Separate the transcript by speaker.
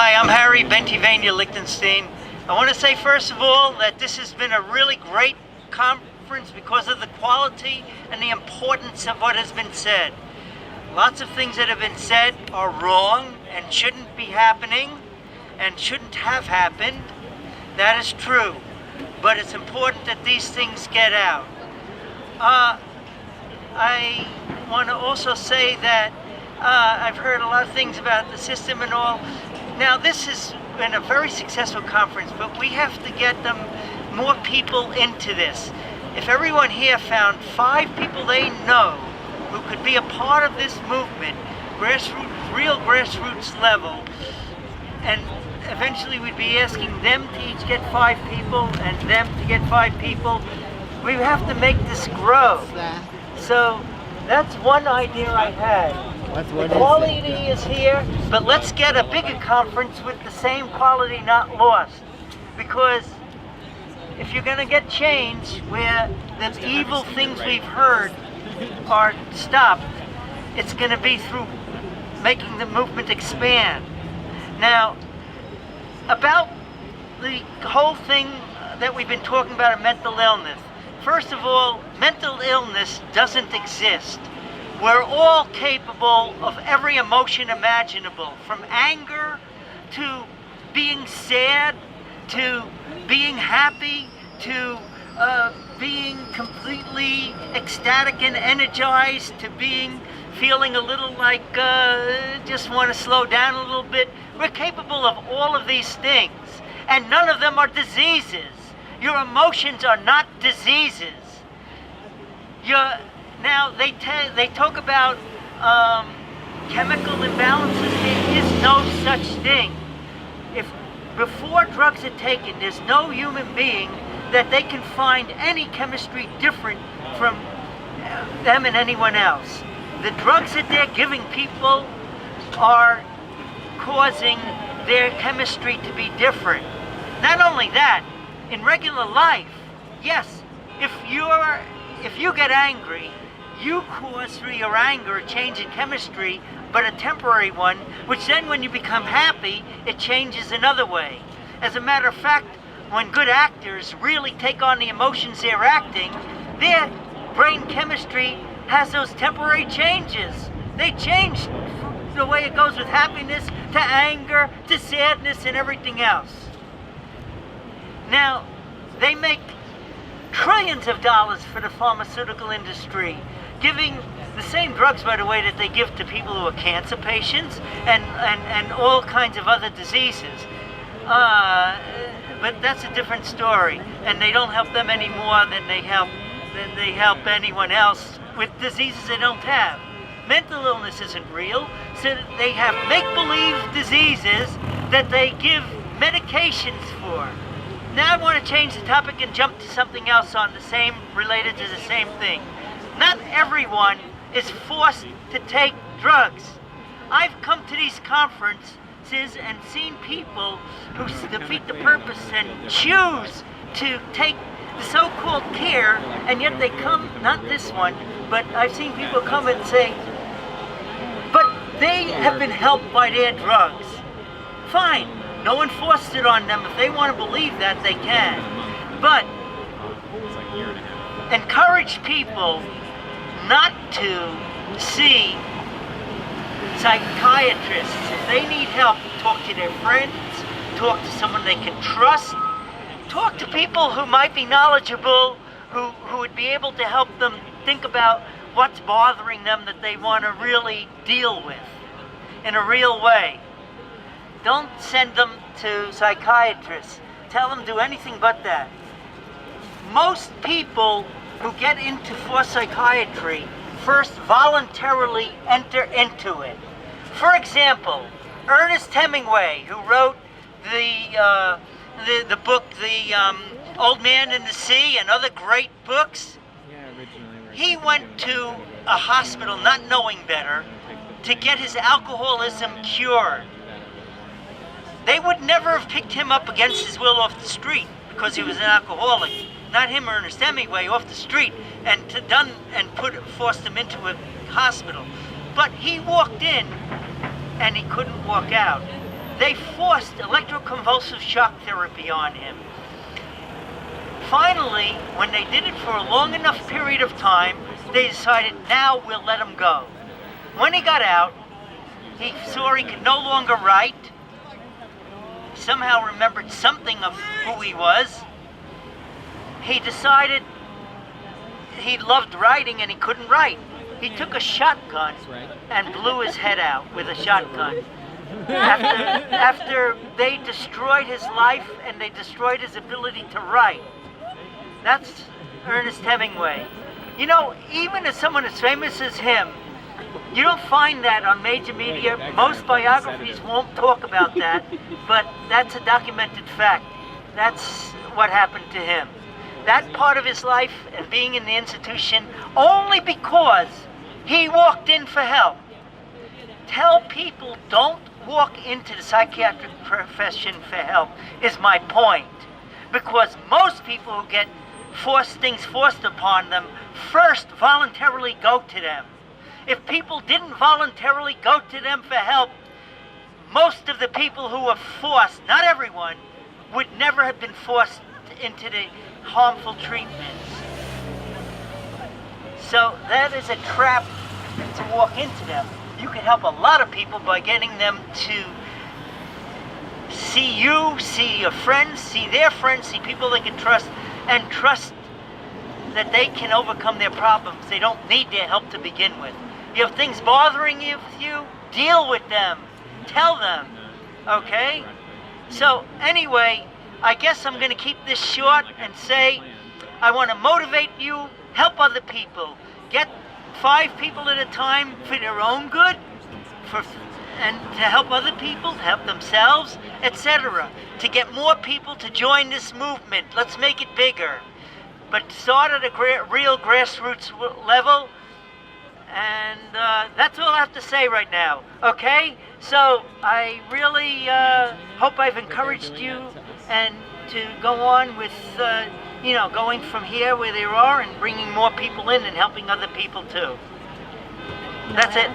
Speaker 1: Hi, I'm Harry Bentivania Lichenstein. I want to say first of all that this has been a really great conference because of the quality and the importance of what has been said. Lots of things that have been said are wrong and shouldn't be happening and shouldn't have happened. That is true, but it's important that these things get out. I want to also say that I've heard a lot of things about the system and all. Now, this has been a very successful conference, but we have to get more people into this. If everyone here found 5 people they know who could be a part of this movement, grassroots, real grassroots level, and eventually we'd be asking them to each get 5 people and them to get 5 people. We have to make this grow. So that's one idea I had. The quality is here, but let's get a bigger conference with the same quality not lost. Because if you're going to get change where the evil things we've heard are stopped, it's going to be through making the movement expand. Now, about the whole thing that we've been talking about of mental illness. First of all, mental illness doesn't exist. We're all capable of every emotion imaginable, from anger to being sad, to being happy, to being completely ecstatic and energized, to feeling a little like just want to slow down a little bit. We're capable of all of these things, and none of them are diseases. Your emotions are not diseases. Now, they talk about chemical imbalances. There is no such thing. Before drugs are taken, there's no human being that they can find any chemistry different from them and anyone else. The drugs that they're giving people are causing their chemistry to be different. Not only that, in regular life, yes, if you get angry, you cause through your anger a change in chemistry, but a temporary one, which then when you become happy, it changes another way. As a matter of fact, when good actors really take on the emotions they're acting, their brain chemistry has those temporary changes. They change the way it goes with happiness to anger to sadness and everything else. Now, they make trillions of dollars for the pharmaceutical industry, giving the same drugs, by the way, that they give to people who are cancer patients and all kinds of other diseases. But that's a different story, and they don't help them any more than they help anyone else with diseases they don't have. Mental illness isn't real, so they have make-believe diseases that they give medications for. Now I want to change the topic and jump to something else related to the same thing. Not everyone is forced to take drugs. I've come to these conferences and seen people who defeat the purpose and choose to take the so-called care, and yet they come, not this one, but I've seen people come and say, but they have been helped by their drugs. Fine. No one forced it on them. If they want to believe that, they can. But encourage people not to see psychiatrists. If they need help, talk to their friends, talk to someone they can trust, talk to people who might be knowledgeable, who would be able to help them think about what's bothering them that they want to really deal with in a real way. Don't send them to psychiatrists. Tell them do anything but that. Most people who get for psychiatry first voluntarily enter into it. For example, Ernest Hemingway, who wrote the book, Old Man and the Sea, and other great books, he went to a hospital not knowing better to get his alcoholism cured. They would never have picked him up against his will off the street because he was an alcoholic. Not him, Ernest Hemingway, off the street and forced him into a hospital. But he walked in and he couldn't walk out. They forced electroconvulsive shock therapy on him. Finally, when they did it for a long enough period of time, they decided, now we'll let him go. When he got out, he saw he could no longer write. He somehow remembered something of who he was. He decided he loved writing and he couldn't write. He took a shotgun and blew his head out with a shotgun. After they destroyed his life and they destroyed his ability to write. That's Ernest Hemingway. You know, even as someone as famous as him, you don't find that on major media. Most biographies won't talk about that, but that's a documented fact. That's what happened to him. That part of his life and being in the institution only because he walked in for help. Tell people don't walk into the psychiatric profession for help is my point. Because most people who get things forced upon them first voluntarily go to them. If people didn't voluntarily go to them for help, most of the people who were forced, not everyone, would never have been forced into the harmful treatments. So that is a trap to walk into them. You can help a lot of people by getting them to see you, see your friends, see their friends, see people they can trust, and trust that they can overcome their problems. They don't need their help to begin with. You have things bothering you, deal with them. Tell them, okay? So anyway, I guess I'm going to keep this short and say I want to motivate you, help other people. Get 5 people at a time for their own good, and to help other people, to help themselves, etc. To get more people to join this movement. Let's make it bigger. But start at a real grassroots level. And that's all I have to say right now. Okay? So I really hope I've encouraged you and to go on with, going from here where they are and bringing more people in and helping other people too. That's it.